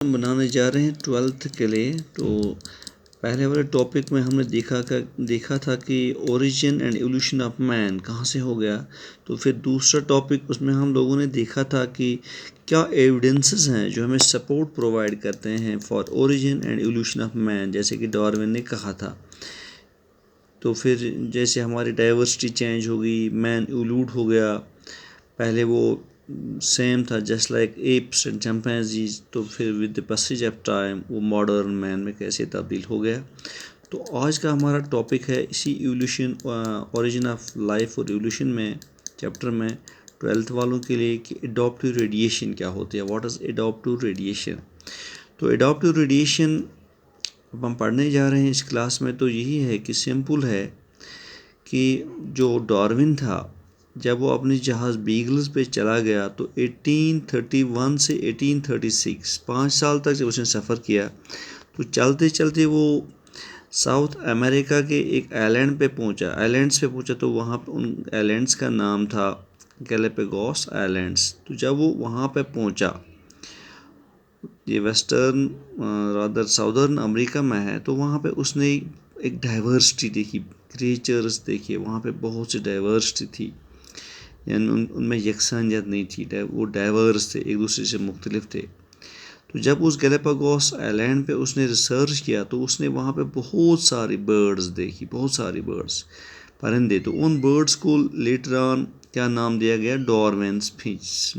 हम बनाने जा रहे हैं 12th के लिए। तो पहले वाले टॉपिक में हमने देखा था कि origin and evolution of man कहाँ से हो गया। तो फिर दूसरा टॉपिक उसमें हम लोगों ने देखा था कि क्या एविडेंसेस हैं जो हमें सपोर्ट प्रोवाइड करते हैं for origin and evolution of man, जैसे कि डार्विन ने कहा था। तो फिर जैसे हमारी डाइवर्सिटी चेंज हो गई, मैन इवोल्यूट हो गया, पहले वो सेम था just like apps and chimpanzees, तो फिर with the passage of time वो मॉडर्न मैन में कैसे तब्दील हो गया। तो आज का हमारा टॉपिक है इसी इवोल्यूशन, ओरिजिन ऑफ लाइफ और इवोल्यूशन में चैप्टर में 12th वालों के लिए कि एडॉप्टिव रेडिएशन क्या होती है, व्हाट इज़ एडॉप्टिव रेडिएशन। तो एडॉप्टिव रेडिएशन अब हम पढ़ने जा रहे हैं इस क्लास में। तो यही है कि सिंपल है कि जो डार्विन था, जब वो अपने जहाज़ बीगल्स पे चला गया तो 1831 से 1836 5 साल तक जब उसने सफ़र किया, तो चलते चलते वो साउथ अमेरिका के एक आइलैंड पे पहुंचा। तो वहाँ पे उन आइलैंड्स का नाम था गैलापागोस आइलैंड्स। तो जब वो वहाँ पे पहुंचा, ये वेस्टर्न रादर साउदर्न अमेरिका में है, तो वहाँ पे उसने एक डाइवर्सिटी देखी, क्रिएचर्स देखिए, वहाँ पे बहुत सी डाइवर्सिटी थी, यानी उनमें यकसानियत नहीं थी, वो डाइवर्स थे, एक दूसरे से मुख्तलिफ थे। तो जब उस गैलापागोस आइलैंड पे उसने रिसर्च किया तो उसने वहाँ पे बहुत सारी बर्ड्स देखी, बहुत सारी बर्ड्स, परिंदे। तो उन बर्ड्स को लेटर ऑन क्या नाम दिया गया, डार्विन्स फिंच।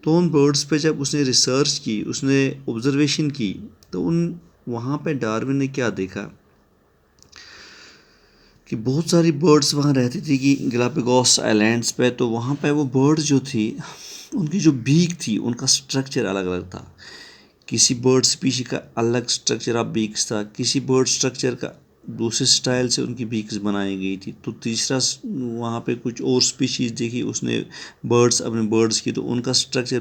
तो उन बर्ड्स पे जब उसने रिसर्च की, उसने ऑब्जर्वेशन की, तो वहाँ पे डार्विन ने क्या देखा कि बहुत सारी बर्ड्स वहाँ रहती थी कि गैलापागोस आइलैंड्स पे। तो वहाँ पे वो बर्ड्स जो थी, उनकी जो बीक थी, उनका स्ट्रक्चर अलग अलग था। किसी बर्ड स्पीशी का अलग स्ट्रक्चर ऑफ बीक्स था, किसी बर्ड स्ट्रक्चर का दूसरे स्टाइल से उनकी बीक्स बनाई गई थी। तो तीसरा वहाँ पे कुछ और स्पीशीज़ देखी उसने, अपने बर्ड्स की, तो उनका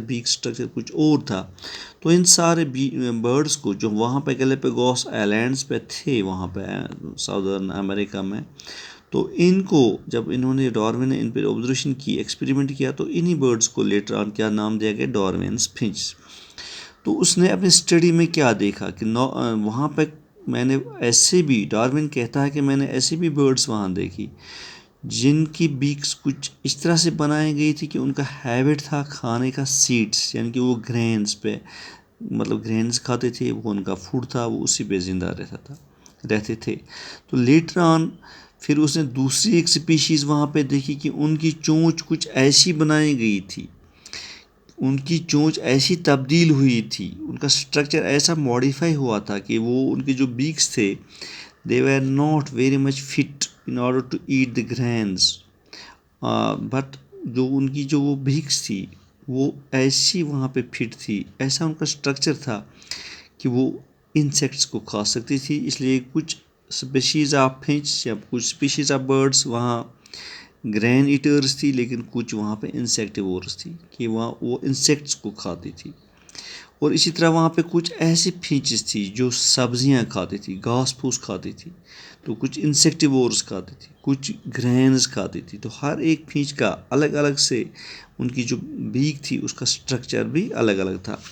बीक स्ट्रक्चर कुछ और था। तो इन सारे बर्ड्स को जो वहाँ पे गैलापागोस आइलैंड्स पे थे, वहाँ पे साउदर्न अमेरिका में, तो इनको जब इन्होंने डार्विन ने इन पर ऑब्जर्वेशन की, एक्सपेरिमेंट किया, तो इन्हीं बर्ड्स को लेटर ऑन क्या नाम दिया गया, डार्विन्स फिंच। तो उसने अपनी स्टडी में क्या देखा कि वहाँ पे मैंने ऐसे भी, डार्विन कहता है कि मैंने ऐसे भी बर्ड्स वहाँ देखी जिनकी बीक्स कुछ इस तरह से बनाई गई थी कि उनका हैबिट था खाने का सीड्स, यानी कि वो ग्रेन्स पे, मतलब ग्रेन्स खाते थे, वो उनका फूड था, वो उसी पे ज़िंदा रहते थे। तो लेटर ऑन फिर उसने दूसरी एक स्पीशीज़ वहाँ पे देखी कि उनकी चोंच कुछ ऐसी बनाई गई थी, उनकी चोंच ऐसी तब्दील हुई थी, उनका स्ट्रक्चर ऐसा मॉडिफाई हुआ था कि वो उनके जो बीक्स थे, they were not very much fit in order to eat the grains, but जो वो बीक्स थी वो ऐसी वहाँ पे फिट थी, ऐसा उनका स्ट्रक्चर था कि वो इंसेक्ट्स को खा सकती थी। इसलिए कुछ स्पीशीज़ ऑफ फिंच या कुछ स्पीशीज़ ऑफ बर्ड्स वहाँ ग्रैन ईटर्स थी, लेकिन कुछ वहाँ पे इंसेक्टिवोर्स थी कि वहाँ वो इंसेक्ट्स को खाती थी। और इसी तरह वहाँ पे कुछ ऐसी फिंचेस थी जो सब्जियाँ खाती थी, घास फूस खाती थी। तो कुछ इंसेक्टिवोर्स खाती थी, कुछ ग्रैन्स खाती थी। तो हर एक फिंच का अलग अलग से उनकी जो बीक थी उसका स्ट्रक्चर भी अलग अलग था।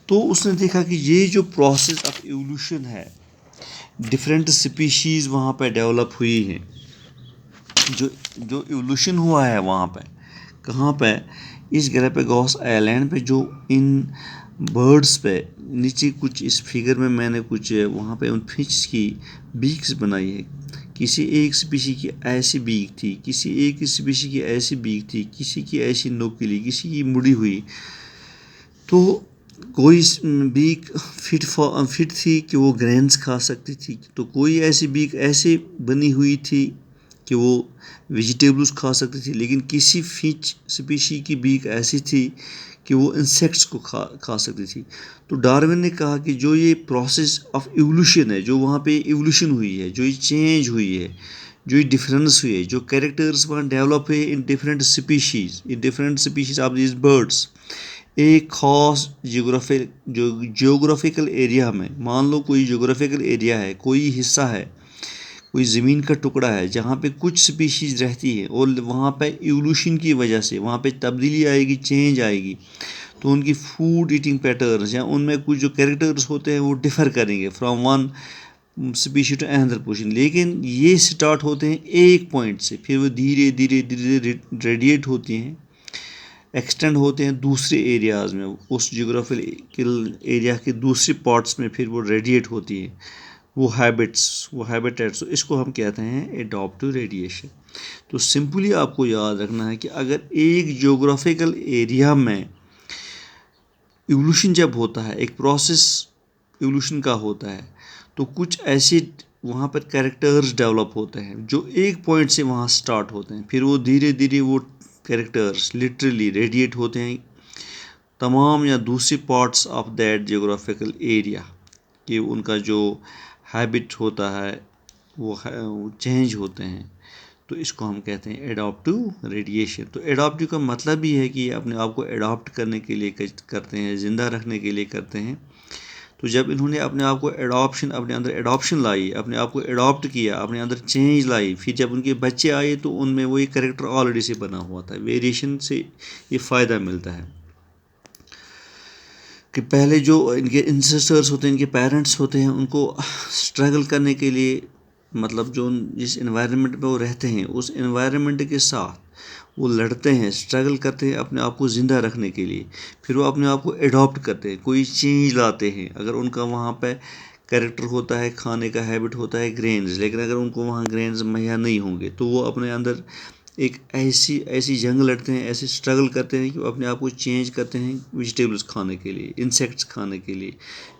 तो उसने देखा कि ये जो प्रोसेस ऑफ एवोल्यूशन है, डिफरेंट स्पीशीज़ वहाँ पे डेवलप हुई हैं, जो जो एवोल्यूशन हुआ है वहाँ पे, कहाँ पे, इस गैलापागोस आइलैंड पे, जो इन बर्ड्स पे नीचे कुछ इस फिगर में मैंने कुछ वहाँ पे उन फिश की बीक्स बनाई है। किसी एक स्पीशी की ऐसी बीक थी, किसी एक स्पीशी की ऐसी बीक थी, किसी की ऐसी नोकीली, किसी की मुड़ी हुई। तो कोई बीक फिट थी कि वो ग्रेन्स खा सकती थी, तो कोई ऐसी बीक ऐसे बनी हुई थी कि वो वेजिटेबल्स खा सकती थी, लेकिन किसी फिंच स्पीशी की बीक ऐसी थी कि वो इंसेक्ट्स को खा सकती थी। तो डार्विन ने कहा कि जो ये प्रोसेस ऑफ इवोल्यूशन है, जो वहाँ पे इवोल्यूशन हुई है, जो ये चेंज हुई है, जो ये डिफरेंस हुई है, जो कैरेक्टर्स वहाँ डेवलप हुए in different species of these birds, एक ख़ास जियोग्राफिकल एरिया में, मान लो कोई जियोग्राफिकल एरिया है, कोई हिस्सा है, कोई ज़मीन का टुकड़ा है जहाँ पे कुछ स्पीशीज़ रहती है और वहाँ पे इवोल्यूशन की वजह से वहाँ पे तब्दीली आएगी, चेंज आएगी। तो उनकी फूड ईटिंग पैटर्न्स या उनमें कुछ जो कैरेक्टर्स होते हैं वो डिफ़र करेंगे from one species to another position, लेकिन ये स्टार्ट होते हैं एक पॉइंट से, फिर वो धीरे धीरे धीरे रेडिएट होती हैं, एक्सटेंड होते हैं दूसरे एरियाज़ में, उस जियोग्राफिकल एरिया के दूसरे पार्ट्स में फिर वो रेडिएट होती है, वो हैबिटेट्स। तो इसको हम कहते हैं एडॉप्टिव रेडिएशन। तो सिंपली आपको याद रखना है कि अगर एक जियोग्राफिकल एरिया में इवोल्यूशन जब होता है, एक प्रोसेस इवोल्यूशन का होता है, तो कुछ ऐसे वहाँ पर कैरेक्टर्स डेवलप होते हैं जो एक पॉइंट से वहाँ स्टार्ट होते हैं, फिर वो धीरे धीरे वो कैरेक्टर्स लिटरली रेडिएट होते हैं तमाम या दूसरे parts of that geographical area, कि उनका जो हैबिट होता है वो चेंज होते हैं। तो इसको हम कहते हैं एडॉप्टिव रेडिएशन। तो एडॉप्टिव का मतलब ही है कि अपने आप को एडॉप्ट करने के लिए करते हैं, ज़िंदा रखने के लिए करते हैं। तो जब इन्होंने अपने आप को अपने अंदर एडॉप्शन लाई, अपने आप को एडॉप्ट किया, अपने अंदर चेंज लाई, फिर जब उनके बच्चे आए तो उनमें वही करेक्टर ऑलरेडी से बना हुआ था। वेरिएशन से ये फ़ायदा मिलता है कि पहले जो इनके इंसेस्टर्स होते हैं, इनके पेरेंट्स होते हैं, उनको स्ट्रगल करने के लिए, मतलब जो जिस एनवायरनमेंट में वो रहते हैं उस एनवायरनमेंट के साथ वो लड़ते हैं, स्ट्रगल करते हैं अपने आप को ज़िंदा रखने के लिए, फिर वो अपने आप को एडॉप्ट करते हैं, कोई चेंज लाते हैं। अगर उनका वहाँ पे कैरेक्टर होता है, खाने का हैबिट होता है ग्रेन्स, लेकिन अगर उनको वहाँ ग्रेन्स मुहैया नहीं होंगे तो वो अपने अंदर एक ऐसी जंग लड़ते हैं, ऐसे स्ट्रगल करते हैं कि वो अपने आप को चेंज करते हैं वेजिटेबल्स खाने के लिए, इंसेक्ट्स खाने के लिए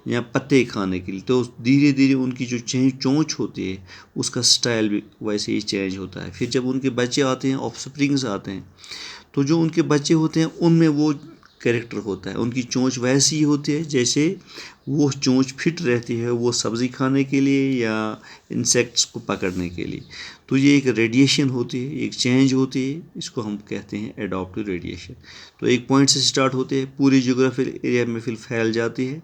या पत्ते खाने के लिए। तो धीरे धीरे उनकी जो चोंच होती है उसका स्टाइल भी वैसे ही चेंज होता है। फिर जब उनके बच्चे आते हैं, ऑफस्प्रिंग्स आते हैं, तो जो उनके बच्चे होते हैं उनमें वो कैरेक्टर होता है, उनकी चोंच वैसी ही होती है जैसे वो चोंच फिट रहती है वो सब्ज़ी खाने के लिए या इंसेक्ट्स को पकड़ने के लिए। तो ये एक रेडिएशन होती है, एक चेंज होती है, इसको हम कहते हैं एडॉप्टिव रेडिएशन। तो एक पॉइंट से स्टार्ट होते हैं, पूरी जियोग्राफिकल एरिया में फिर फैल जाती है।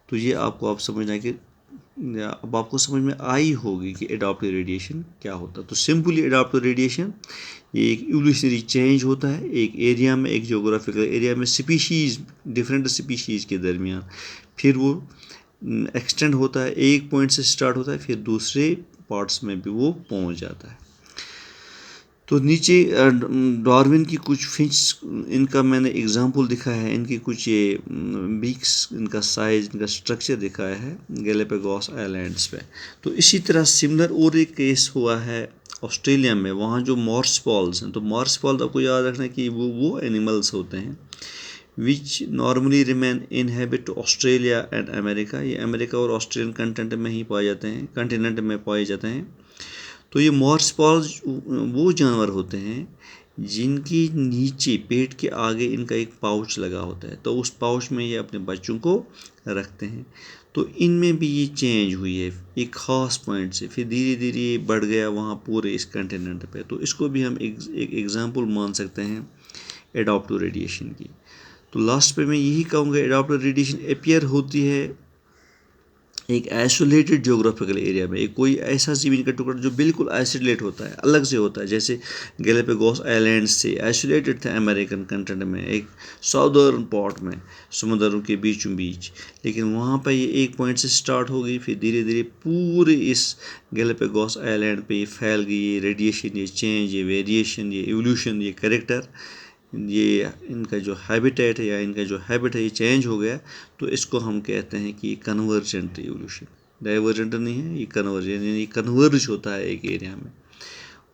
तो ये आपको आप समझना है कि अब आपको समझ में आई होगी कि एडॉप्टिव रेडिएशन क्या होता है। तो सिंपली एडॉप्टिव रेडिएशन ये एक इवोल्यूशनरी चेंज होता है एक एरिया में, एक जियोग्राफिकल एरिया में स्पीशीज़, डिफरेंट स्पीशीज़ के दरमियान, फिर वो एक्सटेंड होता है, एक पॉइंट से स्टार्ट होता है, फिर दूसरे पार्ट्स में भी वो पहुंच जाता है। तो नीचे डार्विन की कुछ फिश, इनका मैंने एग्जांपल दिखाया है, इनकी कुछ ये बीक्स, इनका साइज, इनका स्ट्रक्चर दिखाया है गैलापागोस आइलैंड्स पे। तो इसी तरह सिमिलर और एक केस हुआ है ऑस्ट्रेलिया में, वहाँ जो मॉर्सपॉल्स हैं। तो मॉर्सपॉल्स आपको याद रखना है कि वो एनिमल्स होते हैं which normally remain inhabit Australia and America. ये अमेरिका और ऑस्ट्रेलियन कंटेंट में ही पाए जाते हैं, कंटिनेंट में पाए जाते हैं। तो ये मॉर्सपॉल्स वो जानवर होते हैं जिनकी नीचे पेट के आगे इनका एक पाउच लगा होता है, तो उस पाउच में ये अपने बच्चों को रखते हैं। तो इनमें भी ये चेंज हुई है एक ख़ास पॉइंट से, फिर धीरे धीरे ये बढ़ गया वहाँ पूरे इस कंटिनेंट पे। तो इसको भी हम एक एग्जांपल मान सकते हैं एडॉप्टिव रेडिएशन की। तो लास्ट पे मैं यही कहूँगा, एडॉप्टिव रेडिएशन अपीयर होती है एक आइसोलेटेड जियोग्राफिकल एरिया में, एक कोई ऐसा ज़मीन का टुकड़ा जो बिल्कुल आइसोलेट होता है, अलग से होता है, जैसे गैलापागोस आइलैंड्स से आइसोलेटेड थे अमेरिकन कंटिनेंट में, एक साउदर्न पार्ट में समुद्रों के बीचों बीच। लेकिन वहाँ पर ये एक पॉइंट से स्टार्ट हो गई, फिर धीरे धीरे पूरे इस गैलापागोस आइलैंड पे ये फैल गई, ये रेडिएशन, ये चेंज, ये वेरिएशन, ये एवोल्यूशन, ये कैरेक्टर, ये इनका जो हैबिटेट है या इनका जो हैबिट है ये चेंज हो गया। तो इसको हम कहते हैं कि कन्वर्जेंट एवोल्यूशन, डाइवर्जेंट नहीं है, ये कन्वर्जेंट, यानी कन्वर्ज होता है एक एरिया में,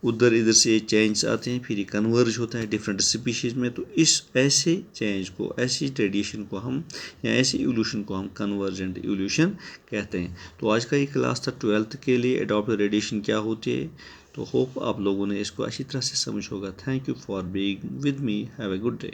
उधर इधर से चेंज आते हैं, फिर ये कन्वर्ज होता है डिफरेंट स्पीशीज़ में। तो इस ऐसे चेंज को, ऐसी ट्रेडिशन को हम या ऐसी एवोल्यूशन को हम कन्वर्जेंट एवोल्यूशन कहते हैं। तो आज का ये क्लास था 12th के लिए, एडॉप्टिव रेडिएशन क्या होती है। तो होप आप लोगों ने इसको अच्छी तरह से समझ होगा। Thank you for being with me, have a good day.